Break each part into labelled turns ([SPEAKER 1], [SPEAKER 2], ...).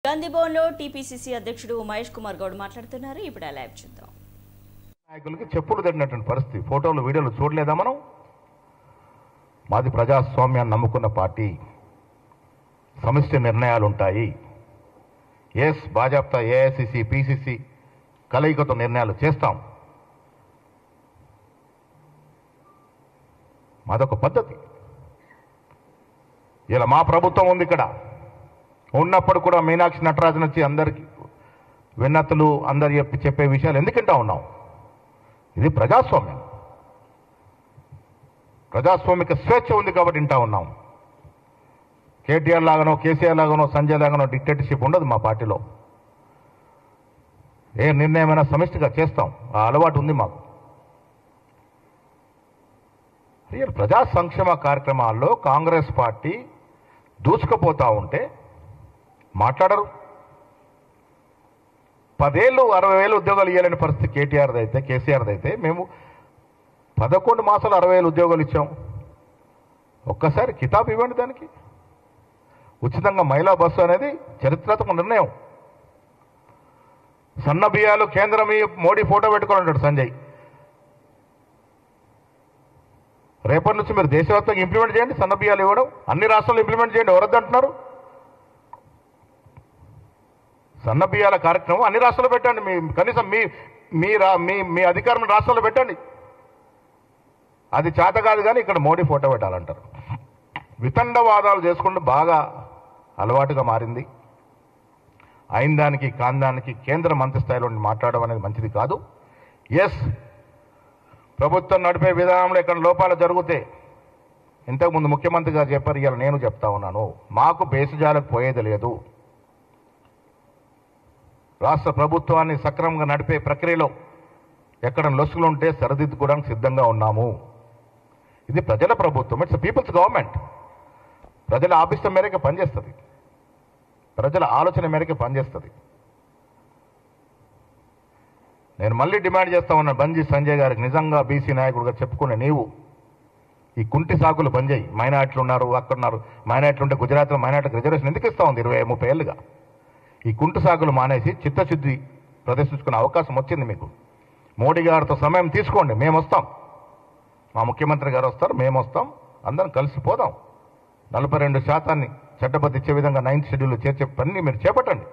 [SPEAKER 1] గాంధీభవన్లో TPCC అధ్యక్షుడు మహేష్ కుమార్ గౌడ్ మాట్లాడుతున్నారు. ఇప్పుడు ఆ లైవ్ చూద్దాం.
[SPEAKER 2] నాయకులకి చెప్పులు తడినటువంటి పరిస్థితి. ఫోటోలు వీడియోలు చూడలేదా మనం? మాది ప్రజాస్వామ్యాన్ని నమ్ముకున్న పార్టీ. సమిష్టి నిర్ణయాలు ఉంటాయి. ఎస్ భాజపా ఏఐసిసి పిసిసి కలయికతో నిర్ణయాలు చేస్తాం. మాదొక పద్ధతి. ఇలా మా ప్రభుత్వం ఉంది. ఇక్కడ ఉన్నప్పుడు కూడా మీనాక్షి నటరాజన్ వచ్చి అందరికీ విన్నతులు అందరు చెప్పే విషయాలు ఎందుకంటా ఉన్నాం. ఇది ప్రజాస్వామ్యం. ప్రజాస్వామిక స్వేచ్ఛ ఉంది కాబట్టి వింటా ఉన్నాం. కేటీఆర్ లాగానో కేసీఆర్ లాగానో సంజయ్ లాగానో డిక్టేటర్షిప్ ఉండదు మా పార్టీలో. ఏ నిర్ణయమైనా సమిష్టిగా చేస్తాం. ఆ అలవాటు ఉంది మాకు. ప్రజా సంక్షేమ కార్యక్రమాల్లో కాంగ్రెస్ పార్టీ దూసుకుపోతా ఉంటే మాట్లాడరు. 10 ఏళ్ళు 60,000 ఉద్యోగాలు ఇవ్వాలని పరిస్థితి కేటీఆర్ది అయితే కేసీఆర్ది అయితే మేము 11 మాసాలు 60,000 ఉద్యోగాలు ఇచ్చాం. ఒక్కసారి కితాబ్ ఇవ్వండి దానికి. ఉచితంగా మహిళా బస్సు అనేది చరిత్రాత్మక నిర్ణయం. సన్న బియ్యాలు కేంద్రం మోడీ ఫోటో పెట్టుకోవాలంటాడు సంజయ్. రేపటి నుంచి మీరు దేశవ్యాప్తంగా ఇంప్లిమెంట్ చేయండి. సన్న బియ్యాలు ఇవ్వడం అన్ని రాష్ట్రాల్లో ఇంప్లిమెంట్ చేయండి. ఎవరొద్దంటున్నారు? సన్న బియ్యాల కార్యక్రమం అన్ని రాష్ట్రాల్లో పెట్టండి. కనీసం మీ అధికారం రాష్ట్రాల్లో పెట్టండి. అది చేత కాదు కానీ ఇక్కడ మోడీ ఫోటో పెట్టాలంటారు. వితండవాదాలు చేసుకుంటూ బాగా అలవాటుగా మారింది. అయిన దానికి కాందానికి కేంద్ర మంత్రి స్థాయిలో మాట్లాడడం అనేది మంచిది కాదు. ఎస్, ప్రభుత్వం నడిపే విధానంలో ఇక్కడ లోపాలు జరిగితే ఇంతకుముందు ముఖ్యమంత్రి గారు చెప్పారు, ఇవాళ నేను చెప్తా ఉన్నాను, మాకు బేసిజాలకు పోయేది లేదు. రాష్ట్ర ప్రభుత్వాన్ని సక్రమంగా నడిపే ప్రక్రియలో ఎక్కడ లొసుగులు ఉంటే సరిదిద్దుకోవడానికి సిద్ధంగా ఉన్నాము. ఇది ప్రజల ప్రభుత్వం. It's people's government. ప్రజల ఆభిష్టం మేరకు పనిచేస్తుంది. ప్రజల ఆలోచన మేరకు పనిచేస్తుంది. నేను మళ్ళీ డిమాండ్ చేస్తా ఉన్నాను బంజీ సంజయ్ గారికి, నిజంగా బీసీ నాయకుడిగా చెప్పుకునే నీవు ఈ కుంటి సాకులు బంద్ చేయి. మైనార్టీలు ఉన్నారు, అక్కడ ఉన్నారు. మైనార్టీలు ఉంటే గుజరాత్లో మైనార్టీకి రిజర్వేషన్ ఎందుకు ఇస్తా ఉంది 20-30 ఏళ్ళుగా? ఈ కుంటి సాకులు మానేసి చిత్తశుద్ధి ప్రదర్శించుకునే అవకాశం వచ్చింది మీకు. మోడీ గారితో సమయం తీసుకోండి. మేము వస్తాం. మా ముఖ్యమంత్రి గారు వస్తారు, మేము వస్తాం. అందరం కలిసిపోదాం. 42% చట్టబద్ధ ఇచ్చే విధంగా 9th షెడ్యూల్లో చేర్చే పని మీరు చేపట్టండి.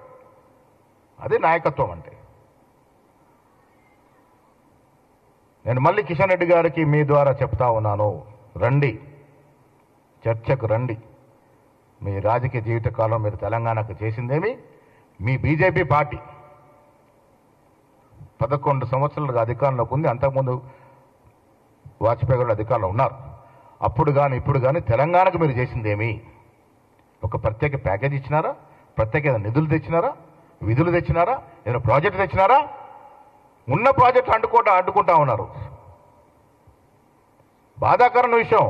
[SPEAKER 2] అదే నాయకత్వం అంటే. నేను మళ్ళీ కిషన్ రెడ్డి గారికి మీ ద్వారా చెప్తా ఉన్నాను, రండి, చర్చకు రండి. మీ రాజకీయ జీవితకాలం మీరు తెలంగాణకు చేసిందేమి? మీ బీజేపీ పార్టీ 11 సంవత్సరాలుగా అధికారంలోకి ఉంది. అంతకుముందు వాజ్పేయి గారు అధికారంలో ఉన్నారు. అప్పుడు కానీ ఇప్పుడు కానీ తెలంగాణకు మీరు చేసిందేమి? ఒక ప్రత్యేక ప్యాకేజ్ ఇచ్చినారా? ప్రత్యేక నిధులు తెచ్చినారా? విధులు తెచ్చినారా? ఏదైనా ప్రాజెక్టు తెచ్చినారా? ఉన్న ప్రాజెక్టులు అడ్డుకుంటా ఉన్నారు. బాధాకరణ విషయం.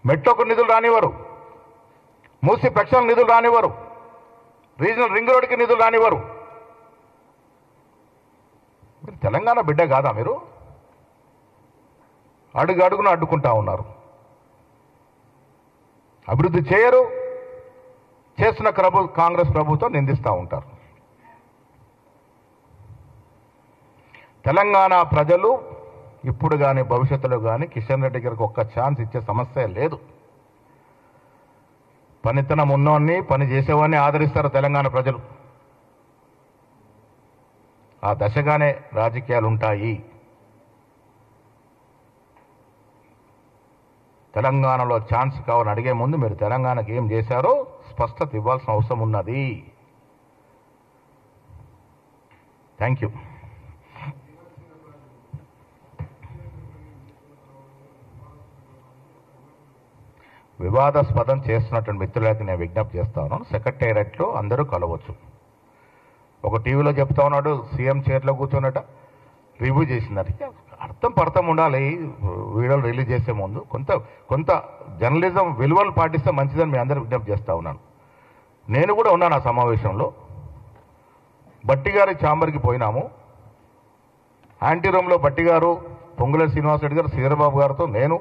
[SPEAKER 2] మెట్రోకు నిధులు రానివ్వరు, మూసి ప్రక్షాళన నిధులు రానివ్వరు, రీజనల్ రింగ్ రోడ్కి నిధులు రానివ్వరు. మీరు తెలంగాణ బిడ్డ కాదా? మీరు అడుగున అడ్డుకుంటా ఉన్నారు. అభివృద్ధి చేయరు. చేస్తున్న కాంగ్రెస్ ప్రభుత్వం నిందిస్తూ ఉంటారు. తెలంగాణ ప్రజలు ఇప్పుడు కానీ భవిష్యత్తులో కానీ కిషన్ రెడ్డి గారికి ఒక్క ఛాన్స్ ఇచ్చే సమస్య లేదు. పనితనం ఉన్నోన్ని, పని చేసేవాడిని ఆదరిస్తారు తెలంగాణ ప్రజలు. ఆ దశగానే రాజకీయాలు ఉంటాయి. తెలంగాణలో ఛాన్స్ కావాలని అడిగే ముందు మీరు తెలంగాణకు ఏం చేశారో స్పష్టత ఇవ్వాల్సిన అవసరం ఉన్నది. Thank you. వివాదాస్పదం చేస్తున్నటువంటి మిత్రులకి నేను విజ్ఞప్తి చేస్తా ఉన్నాను, సెక్రటేరియట్లో అందరూ కలవచ్చు. ఒక టీవీలో చెప్తా ఉన్నాడు, సీఎం చైర్లో కూర్చోనట రివ్యూ చేసిందట. అర్థం ఉండాలి. వీడియోలు రిలీజ్ చేసే ముందు కొంత జర్నలిజం విలువలు పాటిస్తే మంచిదని మీ అందరూ విజ్ఞప్తి చేస్తా ఉన్నాను. నేను కూడా ఉన్నాను ఆ సమావేశంలో. బట్టి గారి ఛాంబర్కి పోయినాము. యాంటీ రూమ్లో బట్టి గారు, పొంగులేటి శ్రీనివాసరెడ్డి గారు, శ్రీధరబాబు గారితో నేను,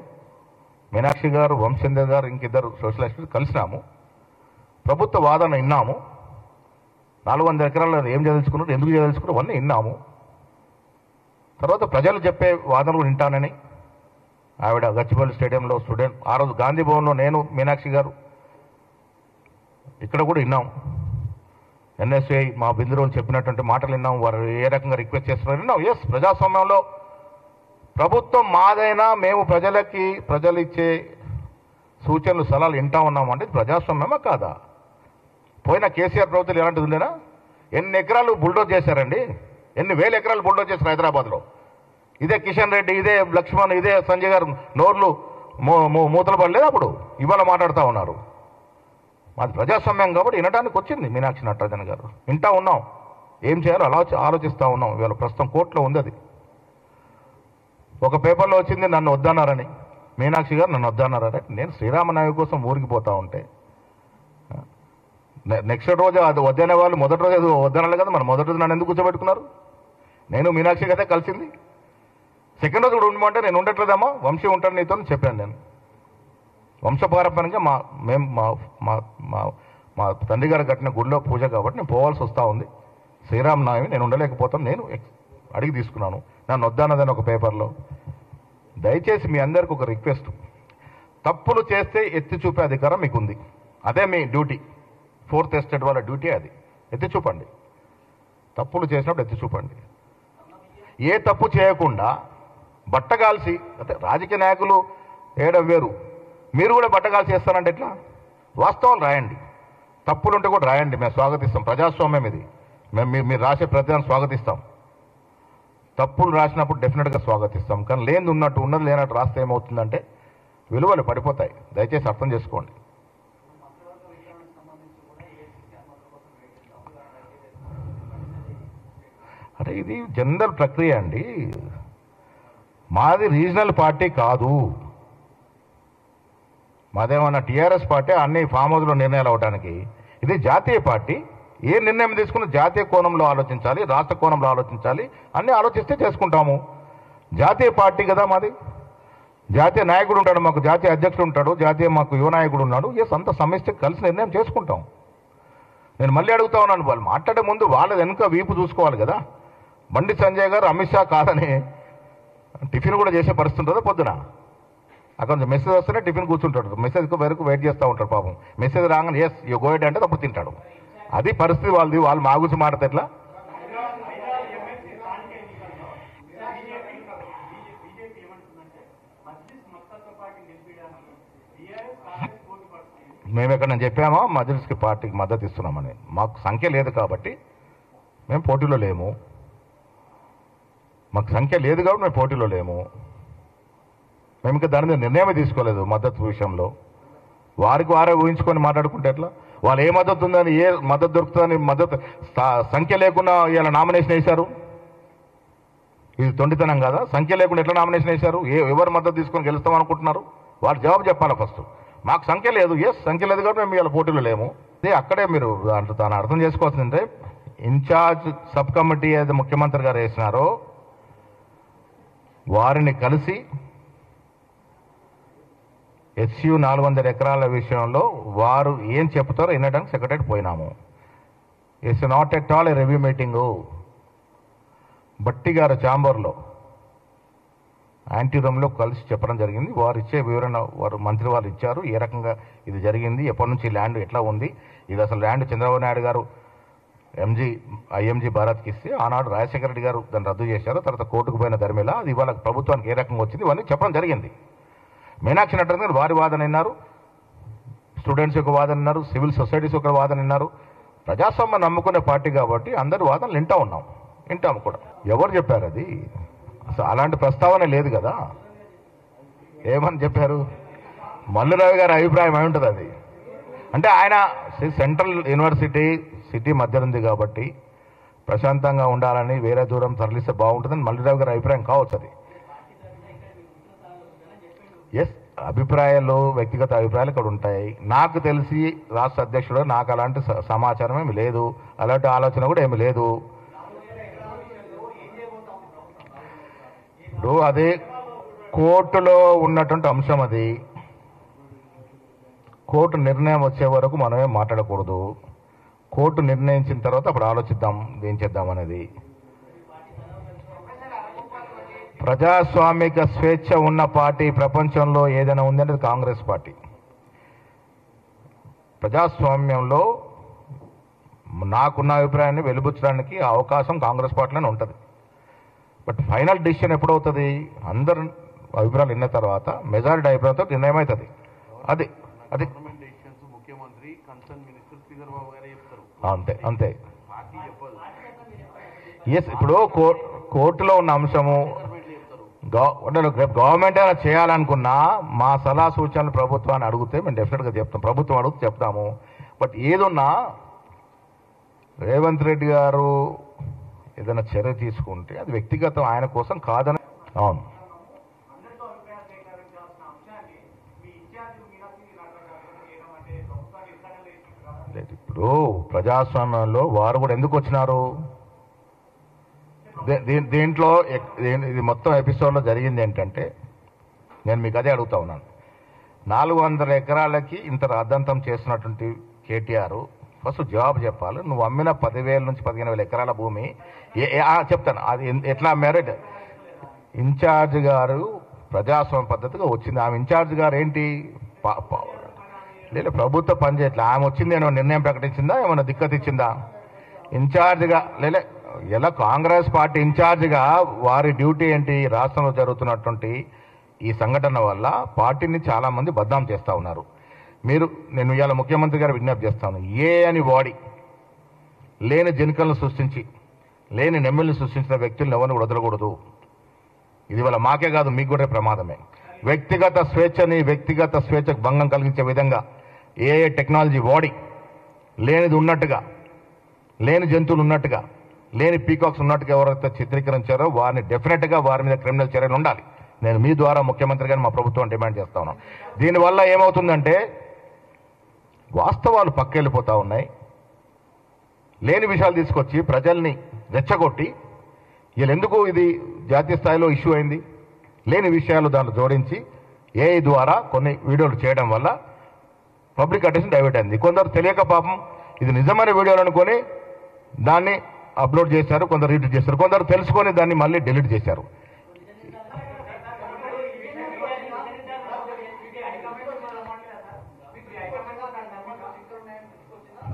[SPEAKER 2] మీనాక్షి గారు, వంశేందర్ గారు, ఇంకిద్దరు సోషల్ యాక్టివిస్ట్ కలిసినాము. ప్రభుత్వ వాదన విన్నాము. 400 ఎకరాలు ఏం చదివించుకున్నారు, ఎందుకు చదివించుకున్నారు అవన్నీ విన్నాము. తర్వాత ప్రజలు చెప్పే వాదనలు వింటానని ఆవిడ గచ్చిబౌలి స్టేడియంలో స్టూడెంట్, ఆ రోజు గాంధీ భవన్లో నేను మీనాక్షి గారు ఇక్కడ కూడా విన్నాం. ఎన్ఎస్ఐ మా బిందురోలు చెప్పినటువంటి మాటలు విన్నాం, వారు ఏ రకంగా రిక్వెస్ట్ చేస్తున్నారు విన్నాం. ఎస్, ప్రజాస్వామ్యంలో ప్రభుత్వం మాదైనా మేము ప్రజలు ఇచ్చే సూచనలు సలహాలు వింటా ఉన్నామంటే ప్రజాస్వామ్యమా కాదా? పోయిన కేసీఆర్ ప్రభుత్వం ఎలాంటిది ఉండేనా? ఎన్ని ఎకరాలు బుల్డోజ్ చేశారండి, ఎన్ని వేల ఎకరాలు బుల్డోజ్ చేశారు హైదరాబాద్లో. ఇదే కిషన్ రెడ్డి, ఇదే లక్ష్మణ్, ఇదే సంజయ్ గారు నోర్లు మూతలు పడలేదు అప్పుడు, ఇవాళ మాట్లాడుతూ ఉన్నారు. మాది ప్రజాస్వామ్యం కాబట్టి వినడానికి వచ్చింది మీనాక్షి నటరాజన్ గారు, వింటా ఉన్నాం, ఏం చేయాలో అలా ఆలోచిస్తూ ఉన్నాం. ఇవాళ ప్రస్తుతం కోర్టులో ఉంది అది. ఒక పేపర్లో వచ్చింది నన్ను వద్దన్నారని, మీనాక్షి గారు నన్ను వద్దన్నారని. నేను శ్రీరామనవమి కోసం ఊరికి పోతా ఉంటే నెక్స్ట్ రోజు అది వద్దనే వాళ్ళు మొదటి రోజు వద్దనాలి కదా, మరి మొదటి రోజు నన్ను ఎందుకు కూర్చోబెట్టుకున్నారు? నేను మీనాక్షి కదా కలిసింది. సెకండ్ రోజు కూడా ఉండమంటే నేను ఉండట్లేదమ్మా, వంశీ ఉంటాను నీతో చెప్పాను. నేను వంశపారంపర్యంగా మా తండ్రి గారు కట్టిన గుడిలో పూజ కాబట్టి నేను పోవాల్సి వస్తూ ఉంది. శ్రీరామనవమి నేను ఉండలేకపోతాను, నేను అడిగి తీసుకున్నాను. నన్ను వద్దన్నదని ఒక పేపర్లో. దయచేసి మీ అందరికీ ఒక రిక్వెస్ట్, తప్పులు చేస్తే ఎత్తి చూపే అధికారం మీకు ఉంది, అదే మీ డ్యూటీ. 4th ఎస్టేట్ వాళ్ళ డ్యూటీ అది, ఎత్తి చూపండి. తప్పులు చేసినప్పుడు ఎత్తి చూపండి. ఏ తప్పు చేయకుండా బట్టగాల్సి, అంటే రాజకీయ నాయకులు వేయడం వేరు, మీరు కూడా బట్టగాల్సి చేస్తారంటే ఎట్లా? వాస్తవాలు రాయండి, తప్పులుంటే కూడా రాయండి, మేము స్వాగతిస్తాం. ప్రజాస్వామ్యం ఇది, మీరు రాసే ప్రతిదాన్ని స్వాగతిస్తాం. తప్పులు రాసినప్పుడు డెఫినెట్గా స్వాగతిస్తాం. కానీ లేని ఉన్నట్టు ఉన్నది లేనట్టు రాస్తే ఏమవుతుందంటే విలువలు పడిపోతాయి. దయచేసి అర్థం చేసుకోండి. అంటే ఇది జనరల్ ప్రక్రియ అండి. మాది రీజనల్ పార్టీ కాదు, మాదేమన్నా టీఆర్ఎస్ పార్టీ అన్ని ఫామ్ హౌస్లో నిర్ణయాలు అవడానికి. ఇది జాతీయ పార్టీ. ఏ నిర్ణయం తీసుకున్న జాతీయ కోణంలో ఆలోచించాలి, రాష్ట్ర కోణంలో ఆలోచించాలి, అన్నీ ఆలోచిస్తే చేసుకుంటాము. జాతీయ పార్టీ కదా మాది, జాతీయ నాయకుడు ఉంటాడు, మాకు జాతీయ అధ్యక్షుడు ఉంటాడు, జాతీయ మాకు యువ నాయకుడు ఉన్నాడు. ఎస్, అంత సమిష్టి కలిసి నిర్ణయం చేసుకుంటాం. నేను మళ్ళీ అడుగుతా ఉన్నాను, వాళ్ళు మాట్లాడే ముందు వాళ్ళ వెనుక వీపు చూసుకోవాలి కదా. బండి సంజయ్ గారు అమిత్ షా కాదని టిఫిన్ కూడా చేసే పరిస్థితి ఉంటుందో పొద్దున? అక్కడ నుంచి మెసేజ్ వస్తేనే టిఫిన్ కూర్చుంటాడు, మెసేజ్ వరకు వెయిట్ చేస్తూ ఉంటాడు పాపం. మెసేజ్ రాగానే ఎస్ యూ గో ఎట్ అంటే అప్పుడు తింటాడు. అది పరిస్థితి వాళ్ళది. వాళ్ళు మా గురించి మాట్లాడితే ఎట్లా? మేము ఎక్కడ నేను చెప్పామా మజ్లిస్కి పార్టీకి మద్దతు ఇస్తున్నామని? మాకు సంఖ్య లేదు కాబట్టి మేము పోటీలో లేము. మాకు సంఖ్య లేదు కాబట్టి మేము పోటీలో లేము. మేము ఇంకా దాని మీద నిర్ణయమే తీసుకోలేదు మద్దతు విషయంలో. వారికి వారే ఊహించుకొని మాట్లాడుకుంటే ఎట్లా? వాళ్ళు ఏ మద్దతు ఉందని, ఏ మద్దతు దొరుకుతుందని మద్దతు సంఖ్య లేకుండా ఇలా నామినేషన్ వేశారు. ఇది తొండితనం కదా? సంఖ్య లేకుండా ఎట్లా నామినేషన్ వేశారు? ఎవరు మద్దతు తీసుకొని గెలుస్తాం అనుకుంటున్నారు? వాళ్ళు జవాబు చెప్పాలి ఫస్ట్. మాకు సంఖ్య లేదు, సంఖ్య లేదు కాబట్టి మేము ఇలా పోటీలో లేము. అదే అక్కడే మీరు తాను అర్థం చేసుకోవాల్సిందంటే, ఇన్ఛార్జ్ సబ్ కమిటీ ఏదైతే ముఖ్యమంత్రి గారు వేసినారో వారిని కలిసి SU 400 ఎకరాల విషయంలో వారు ఏం చెప్తారో వినడానికి సెక్రటరీ పోయినాము. It's not at all A review meeting. బట్టి గారు ఛాంబర్లో యాంటీ రూమ్లో కలిసి చెప్పడం జరిగింది. వారు ఇచ్చే వివరణ వారు మంత్రి వాళ్ళు ఇచ్చారు. ఏ రకంగా ఇది జరిగింది, ఎప్పటి నుంచి ల్యాండ్ ఎట్లా ఉంది, ఇది అసలు ల్యాండ్ చంద్రబాబు నాయుడు గారు IMG భారత్కి ఇస్తే ఆనాడు రాజశేఖర రెడ్డి గారు దాన్ని రద్దు చేశారు. తర్వాత కోర్టుకు పోయిన ధర్మేలా అది ఇవాళ ప్రభుత్వానికి ఏ రకంగా వచ్చింది ఇవన్నీ చెప్పడం జరిగింది. మీనాక్షి నటరాజన్ గారు వారి వాదన విన్నారు, స్టూడెంట్స్ యొక్క వాదన విన్నారు, సివిల్ సొసైటీస్ యొక్క వాదన విన్నారు. ప్రజాస్వామ్యం నమ్ముకునే పార్టీ కాబట్టి అందరి వాదనలు వింటాము కూడా. ఎవరు చెప్పారు అది? అసలు అలాంటి ప్రస్తావన లేదు కదా. ఏమని చెప్పారు? మల్లురావు గారి అభిప్రాయం ఏమి ఉంటుంది అది? అంటే ఆయన సెంట్రల్ యూనివర్సిటీ సిటీ మధ్య ఉంది కాబట్టి ప్రశాంతంగా ఉండాలని, వేరే దూరం తరలిస్తే బాగుంటుందని మల్లురావు గారి అభిప్రాయం కావచ్చు అది. ఎస్, అభిప్రాయాలు, వ్యక్తిగత అభిప్రాయాలు ఇక్కడ ఉంటాయి. నాకు తెలిసి రాష్ట్ర అధ్యక్షుడు నాకు అలాంటి సమాచారం ఏమి లేదు, అలాంటి ఆలోచన కూడా ఏమి లేదు. ఇప్పుడు అదే కోర్టులో ఉన్నటువంటి అంశం అది. కోర్టు నిర్ణయం వచ్చే వరకు మనమే మాట్లాడకూడదు. కోర్టు నిర్ణయించిన తర్వాత అప్పుడు ఆలోచిద్దాం ఏం చేద్దాం అనేది. ప్రజాస్వామిక స్వేచ్ఛ ఉన్న పార్టీ ప్రపంచంలో ఏదైనా ఉందంటే అది కాంగ్రెస్ పార్టీ. ప్రజాస్వామ్యంలో నాకున్న అభిప్రాయాన్ని వెలుబుచ్చడానికి అవకాశం కాంగ్రెస్ పార్టీలోనే ఉంటుంది. బట్ ఫైనల్ డిసిషన్ ఎప్పుడవుతుంది? అందరు అభిప్రాయాలు విన్న తర్వాత మెజారిటీ అభిప్రాయంతో నిర్ణయం అవుతుంది. అది అది అంతే అంతే. ఎస్, ఇప్పుడు కోర్టులో ఉన్న అంశము గవర్నమెంట్ ఏమైనా చేయాలనుకున్నా మా సలహా సూచనలు ప్రభుత్వాన్ని అడిగితే మేము డెఫినెట్గా చెప్తాం. ప్రభుత్వం అడిగితే చెప్తాము. బట్ ఏదున్నా రేవంత్ రెడ్డి గారు ఏదైనా చర్య తీసుకుంటే అది వ్యక్తిగతం, ఆయన కోసం కాదని. అవును, ఇప్పుడు ప్రజాస్వామ్యంలో వారు కూడా ఎందుకు వచ్చినారు? దీంట్లో ఇది మొత్తం ఎపిసోడ్లో జరిగింది ఏంటంటే, నేను మీకు అదే అడుగుతా ఉన్నాను. 400 ఎకరాలకి ఇంత రాద్ధాంతం చేస్తున్నటువంటి కేటీఆర్ ఫస్ట్ జవాబు చెప్పాలి. నువ్వు అమ్మిన 10,000 నుంచి 15,000 ఎకరాల భూమి చెప్తాను, అది ఎట్లా అమ్మారు? ఇన్ఛార్జ్ గారు ప్రజాస్వామ్య పద్ధతిగా వచ్చింది. ఆమె ఇన్ఛార్జ్ గారు ఏంటి? లేదు, ప్రభుత్వ పని చేయట్లే. ఆమె వచ్చింది ఏమైనా నిర్ణయం ప్రకటించిందా? ఏమైనా దిక్కత్ ఇచ్చిందా? ఇన్ఛార్జ్గా లేలే, ఎలా కాంగ్రెస్ పార్టీ ఇన్ఛార్జ్గా వారి డ్యూటీ ఏంటి? రాష్ట్రంలో జరుగుతున్నటువంటి ఈ సంఘటన వల్ల పార్టీని చాలామంది బద్నాం చేస్తూ ఉన్నారు. నేను ఇవాళ ముఖ్యమంత్రి గారు విజ్ఞప్తి చేస్తాను, ఏ అని వాడి లేని జనికలను సృష్టించి లేని నెమ్మల్ని సృష్టించిన వ్యక్తులను ఎవరిని వదలకూడదు. ఇది వల్ల మాకే కాదు, మీకు కూడా ప్రమాదమే. వ్యక్తిగత స్వేచ్ఛకు భంగం కలిగించే విధంగా ఏ టెక్నాలజీ వాడి లేనిది ఉన్నట్టుగా, లేని జంతువులు ఉన్నట్టుగా, లేని పీకాక్స్ ఉన్నట్టుగా ఎవరైతే చిత్రీకరించారో వారిని డెఫినెట్గా వారి మీద క్రిమినల్ చర్యలు ఉండాలి. నేను మీ ద్వారా ముఖ్యమంత్రి గారిని మా ప్రభుత్వం డిమాండ్ చేస్తా ఉన్నాను. దీనివల్ల ఏమవుతుందంటే వాస్తవాలు పక్కెళ్ళిపోతూ ఉన్నాయి. లేని విషయాలు తీసుకొచ్చి ప్రజల్ని రెచ్చగొట్టి వీళ్ళు ఎందుకు ఇది జాతీయ స్థాయిలో ఇష్యూ అయింది, లేని విషయాలు దాంట్లో జోడించి ఏఐ ద్వారా కొన్ని వీడియోలు చేయడం వల్ల పబ్లిక్ అటెన్షన్ డైవర్ట్ అయింది. కొందరు తెలియక పాపం ఇది నిజమైన వీడియోలు అనుకొని దాన్ని అప్లోడ్ చేశారు, కొందరు రీట్వీట్ చేశారు, కొందరు తెలుసుకొని దాన్ని మళ్ళీ డిలీట్ చేశారు.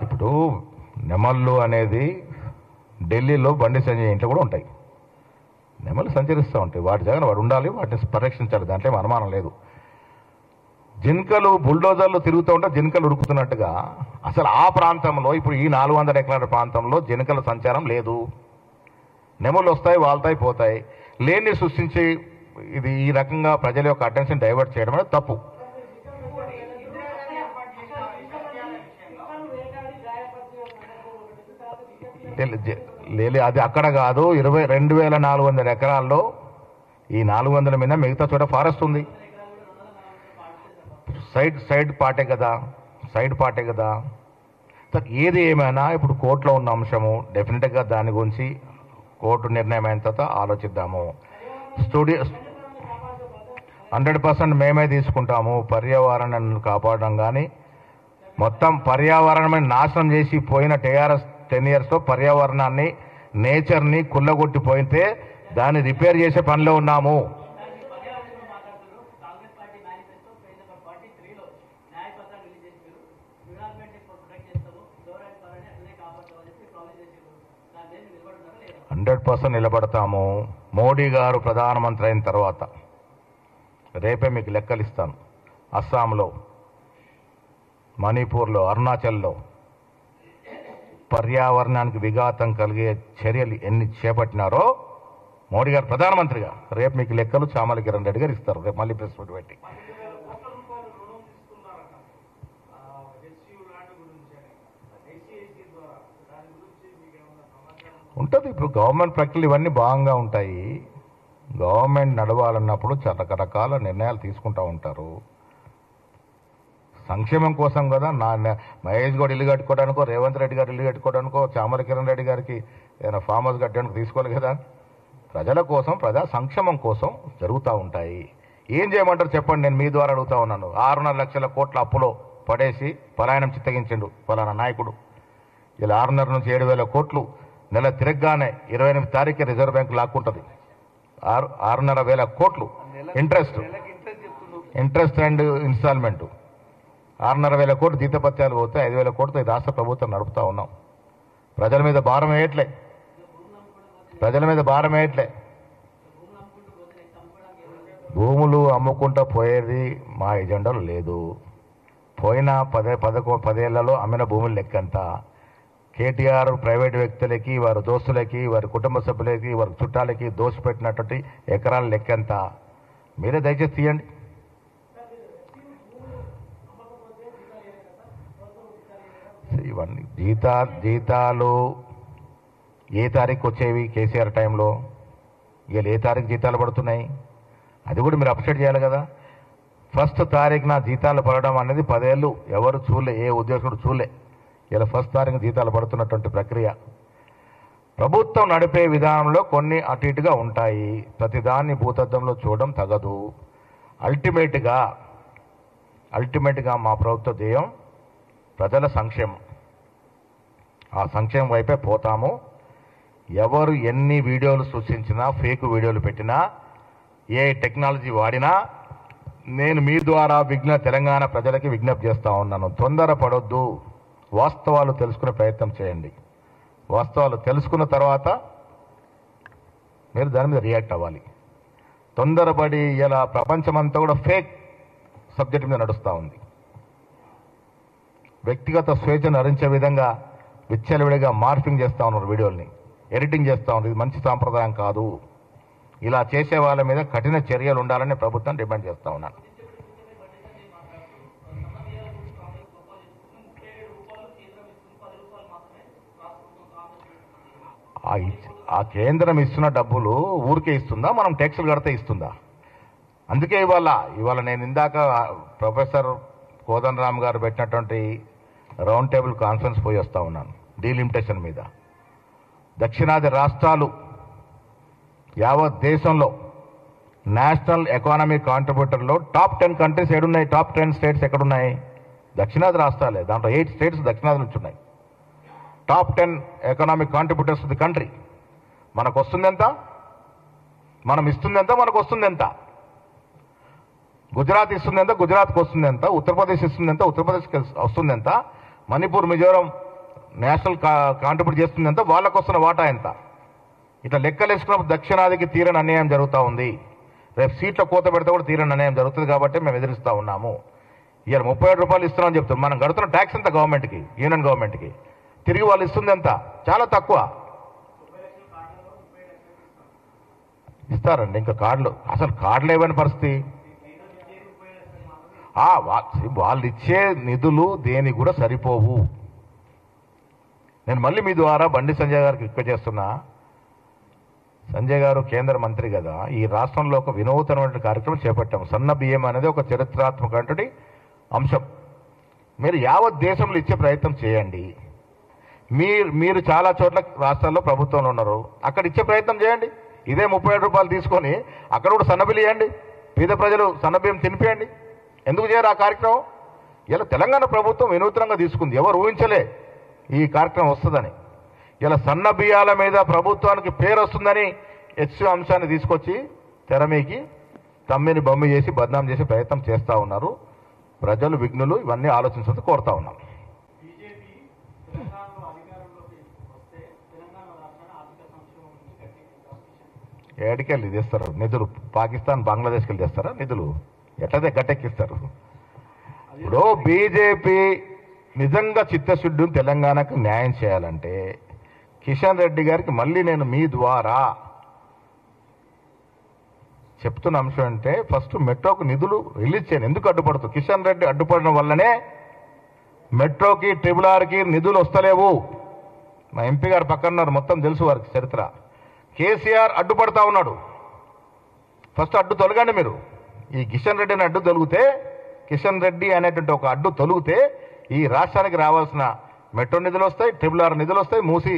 [SPEAKER 2] ఇప్పుడు నెమళ్ళు అనేది ఢిల్లీలో బండి సంజయ్ ఇంట్లో కూడా ఉంటాయి. నెమళ్ళు సంచరిస్తూ ఉంటాయి, వాటి జగన్ వాడు ఉండాలి, వాటిని పరిరక్షించాలి, దాంట్లో ఏం అనుమానం లేదు. జింకలు బుల్డోజర్లు తిరుగుతూ ఉంటే జింకలు ఉరుకుతున్నట్టుగా అసలు ఆ ప్రాంతంలో ఇప్పుడు ఈ 400 ఎకరాల ప్రాంతంలో జింకల సంచారం లేదు. నెమళ్ళు వస్తాయి, వాళ్తాయి, పోతాయి. లేని సృష్టించి ఇది ఈ రకంగా ప్రజల యొక్క అటెన్షన్ డైవర్ట్ చేయడం అనేది తప్పు. లేదు, అది అక్కడ కాదు. 22,400 ఎకరాల్లో ఈ 400 మీద మిగతా చోట ఫారెస్ట్ ఉంది. సైడ్ పార్టే కదా. ఏది ఏమైనా ఇప్పుడు కోర్టులో ఉన్న అంశము డెఫినెట్గా దాని గురించి కోర్టు నిర్ణయం అయిన తర్వాత ఆలోచిద్దాము. 100% మేమే తీసుకుంటాము. పర్యావరణాన్ని కాపాడడం కానీ మొత్తం పర్యావరణాన్ని నాశనం చేసి పోయిన TRS 10 yearsలో పర్యావరణాన్ని, నేచర్ని కుల్లగొట్టిపోయితే దాన్ని రిపేర్ చేసే పనిలో ఉన్నాము. నిలబడతాము. మోడీ గారు ప్రధానమంత్రి అయిన తర్వాత రేపే మీకు లెక్కలు ఇస్తాను. అస్సాంలో, మణిపూర్లో, అరుణాచల్లో పర్యావరణానికి విఘాతం కలిగే చర్యలు ఎన్ని చేపట్టినారో మోడీ గారు ప్రధానమంత్రిగా రేపు మీకు లెక్కలు చామల కిరణ్ రెడ్డి గారు ఇస్తారు. రేపు మళ్ళీ ప్రెస్ మీట్ పెట్టి ఉంటుంది. ఇప్పుడు గవర్నమెంట్ ప్రక్రియలు ఇవన్నీ భాగంగా ఉంటాయి. గవర్నమెంట్ నడవాలన్నప్పుడు చాలా రకరకాల నిర్ణయాలు తీసుకుంటూ ఉంటారు. సంక్షేమం కోసం కదా. మహేష్ గౌడ్ ఇల్లు కట్టుకోవడానికో, రేవంత్ రెడ్డి గారు ఇల్లు కట్టుకోవడానికో, చామల కిరణ్ రెడ్డి గారికి ఏదైనా ఫామ్ హౌస్ కట్టడానికి తీసుకోవాలి కదా. ప్రజల కోసం, ప్రజా సంక్షేమం కోసం జరుగుతూ ఉంటాయి. ఏం చేయమంటారు చెప్పండి, నేను మీ ద్వారా అడుగుతా ఉన్నాను. 6.5 లక్షల కోట్ల అప్పులో పడేసి పలాయనం చిత్తగించిండు ఫలానా నాయకుడు. ఇలా 6.5 నుంచి 7,000 కోట్లు నెల తిరగగానే 28 తారీఖు రిజర్వ్ బ్యాంక్ లాక్కుంటుంది. 6,500 కోట్లు ఇంట్రెస్ట్ అండ్ ఇన్స్టాల్మెంట్. 6,500 కోట్లు జీతపత్యాలు పోతే 5,000 కోట్లతో ఈ రాష్ట్ర ప్రభుత్వం నడుపుతా ఉన్నాం. ప్రజల మీద భారం వేయట్లే. భూములు అమ్ముకుంటా పోయేది మా ఎజెండాలో లేదు. పోయిన 10 ఏళ్లలో అమ్మిన భూముల లెక్కంతా కేటీఆర్ ప్రైవేటు వ్యక్తులకి, వారి దోస్తులకి, వారి కుటుంబ సభ్యులకి, వారి చుట్టాలకి దోసిపెట్టినటువంటి ఎకరాల లెక్కంతా మీరే దయచేసి తీయండి. ఇవన్నీ జీతాలు ఏ తారీఖు వచ్చేవి కేసీఆర్ టైంలో, ఇవాళ ఏ తారీఖు జీతాలు పడుతున్నాయి అది కూడా మీరు అప్డేట్ చేయాలి కదా. ఫస్ట్ తారీఖున జీతాలు పడడం అనేది 10 ఏళ్ళు ఎవరు చూడలే, ఏ ఉద్యోగుడు చూడలే. ఇలా ఫస్ట్ తారీఖు జీతాలు పడుతున్నటువంటి ప్రక్రియ. ప్రభుత్వం నడిపే విధానంలో కొన్ని అటు ఇటుగా ఉంటాయి. ప్రతిదాన్ని భూతద్దంలో చూడడం తగదు. అల్టిమేట్గా మా ప్రభుత్వ ధ్యేయం ప్రజల సంక్షేమం. ఆ సంక్షేమం వైపే పోతాము. ఎవరు ఎన్ని వీడియోలు సృష్టించినా, ఫేక్ వీడియోలు పెట్టినా, ఏ టెక్నాలజీ వాడినా నేను మీ ద్వారా తెలంగాణ ప్రజలకి విజ్ఞప్తి చేస్తూ ఉన్నాను. తొందరపడొద్దు. వాస్తవాలు తెలుసుకునే ప్రయత్నం చేయండి. వాస్తవాలు తెలుసుకున్న తర్వాత మీరు దాని మీద రియాక్ట్ అవ్వాలి. తొందరపడి ఇలా ప్రపంచమంతా కూడా ఫేక్ సబ్జెక్ట్ మీద నడుస్తూ ఉంది. వ్యక్తిగత స్వేచ్ఛను హరించే విధంగా విచ్చలవిడిగా మార్ఫింగ్ చేస్తూ ఉన్నారు, వీడియోల్ని ఎడిటింగ్ చేస్తూ ఉన్నారు. ఇది మంచి సాంప్రదాయం కాదు. ఇలా చేసే వాళ్ళ మీద కఠిన చర్యలు ఉండాలని ప్రభుత్వం డిమాండ్ చేస్తూ ఉన్నాను. ఆ కేంద్రం ఇస్తున్న డబ్బులు ఊరికే ఇస్తుందా, మనం ట్యాక్సులు కడితే ఇస్తుందా? అందుకే ఇవాళ నేను ఇందాక ప్రొఫెసర్ కోదండరామ్ గారు పెట్టినటువంటి రౌండ్ టేబుల్ కాన్ఫరెన్స్ పోయి వస్తూ ఉన్నాను డీలిమిటేషన్ మీద. దక్షిణాది రాష్ట్రాలు యావత్ దేశంలో నేషనల్ ఎకానమీ కాంట్రిబ్యూటర్లో టాప్ 10 కంట్రీస్ ఏడున్నాయి? టాప్ 10 స్టేట్స్ ఎక్కడున్నాయి? దక్షిణాది రాష్ట్రాలే. దాంట్లో 8 స్టేట్స్ దక్షిణాది నుంచి ఉన్నాయి. Top 10 economic contributors the country. మనకు వస్తుంది ఎంత? మనం ఇస్తుంది ఎంత? మనకు వస్తుంది ఎంత? గుజరాత్ ఇస్తుంది ఎంత? గుజరాత్కి వస్తుంది ఎంత? ఉత్తరప్రదేశ్ ఇస్తుంది ఎంత? ఉత్తరప్రదేశ్కి వస్తుంది ఎంత? మణిపూర్, మిజోరం నేషనల్ కాంట్రిబ్యూట్ చేస్తుంది ఎంత? వాళ్ళకు వస్తున్న వాటా ఎంత? ఇట్లా లెక్కలు వేసుకున్నప్పుడు దక్షిణాదికి తీరని అన్యాయం జరుగుతూ ఉంది. రేపు సీట్ల కోత పెడితే కూడా తీరని అన్యాయం జరుగుతుంది. కాబట్టి మేము ఎదిరిస్తూ ఉన్నాము. ఇవాళ 37 రూపాయలు ఇస్తున్నామని చెప్తాం. మనం కడుతున్న ట్యాక్స్ ఎంత గవర్నమెంట్కి, యూనియన్ గవర్నమెంట్కి? తిరిగి వాళ్ళు ఇస్తుంది ఎంత? చాలా తక్కువ ఇస్తారండి. ఇంకా అసలు కార్డులు ఇవ్వని పరిస్థితి. వాళ్ళు ఇచ్చే నిధులు దేనికి కూడా సరిపోవు. నేను మళ్ళీ మీ ద్వారా బండి సంజయ్ గారికి రిక్వెస్ట్ చేస్తున్నా. సంజయ్ గారు కేంద్ర మంత్రి కదా, ఈ రాష్ట్రంలో ఒక వినూతనమైన కార్యక్రమం చేపట్టాము. సన్న బియ్యం అనేది ఒక చరిత్రాత్మకటువంటి అంశం. మీరు యావత్ దేశంలో ఇచ్చే ప్రయత్నం చేయండి. మీరు చాలా చోట్ల రాష్ట్రాల్లో ప్రభుత్వంలో ఉన్నారు, అక్కడ ఇచ్చే ప్రయత్నం చేయండి. ఇదే 37 రూపాయలు తీసుకొని అక్కడ కూడా సన్నబియ్యం ఇవ్వండి. పేద ప్రజలు సన్నబియ్యం తినిపియండి. ఎందుకు చేయరు ఆ కార్యక్రమం? ఇలా తెలంగాణ ప్రభుత్వం వినూత్నంగా తీసుకుంది. ఎవరు ఊహించలే ఈ కార్యక్రమం వస్తుందని. ఇలా సన్న బియ్యాల మీద ప్రభుత్వానికి పేరు వస్తుందని హెచ్చు అంశాన్ని తీసుకొచ్చి తెరమీకి తమ్మిని బొమ్మి చేసి బద్నాం చేసే ప్రయత్నం చేస్తూ ఉన్నారు. ప్రజలు, విఘ్నులు ఇవన్నీ ఆలోచించాలని కోరుతా ఉన్నాం. ఏడికెళ్ళి తెస్తారు నిధులు? పాకిస్తాన్, బంగ్లాదేశ్కి వెళ్ళి తెస్తారా నిధులు? ఎట్లయితే గట్టెక్కిస్తారు. ఇప్పుడు బీజేపీ నిజంగా చిత్తశుద్ధిని తెలంగాణకు న్యాయం చేయాలంటే కిషన్ రెడ్డి గారికి మళ్ళీ నేను మీ ద్వారా చెప్తున్న అంశం అంటే, ఫస్ట్ మెట్రోకు నిధులు రిలీజ్ చేయండి. ఎందుకు అడ్డుపడుతుంది? కిషన్ రెడ్డి అడ్డుపడడం వల్లనే మెట్రోకి, ట్రిపుల్ ఆర్కి నిధులు వస్తలేవు. మా ఎంపీ గారు పక్కన ఉన్నారు, మొత్తం తెలుసు వారికి చరిత్ర. కేసీఆర్ అడ్డుపడతా ఉన్నాడు. ఫస్ట్ అడ్డు తొలగండి మీరు. ఈ కిషన్ రెడ్డిని అడ్డు తొలిగితే, కిషన్ రెడ్డి అనేటువంటి ఒక అడ్డు తొలిగితే ఈ రాష్ట్రానికి రావాల్సిన మెట్రో నిధులు వస్తాయి, ట్రిపుల్ ఆర్ నిధులు వస్తాయి, మూసి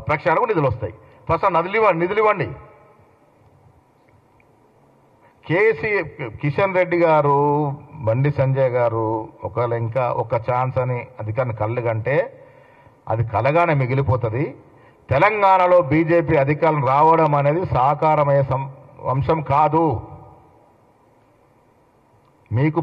[SPEAKER 2] ప్రక్షాళనకు నిధులు వస్తాయి. ఫస్ట్ నిధులు ఇవ్వండి. కిషన్ రెడ్డి గారు, బండి సంజయ్ గారు ఒకవేళ ఇంకా ఒక ఛాన్స్ అని అధికారిని కళ్ళు కంటే అది కలగానే మిగిలిపోతుంది. తెలంగాణలో బీజేపీ అధికారం రావడం అనేది సాకారమయ్యే అంశం కాదు. మీకు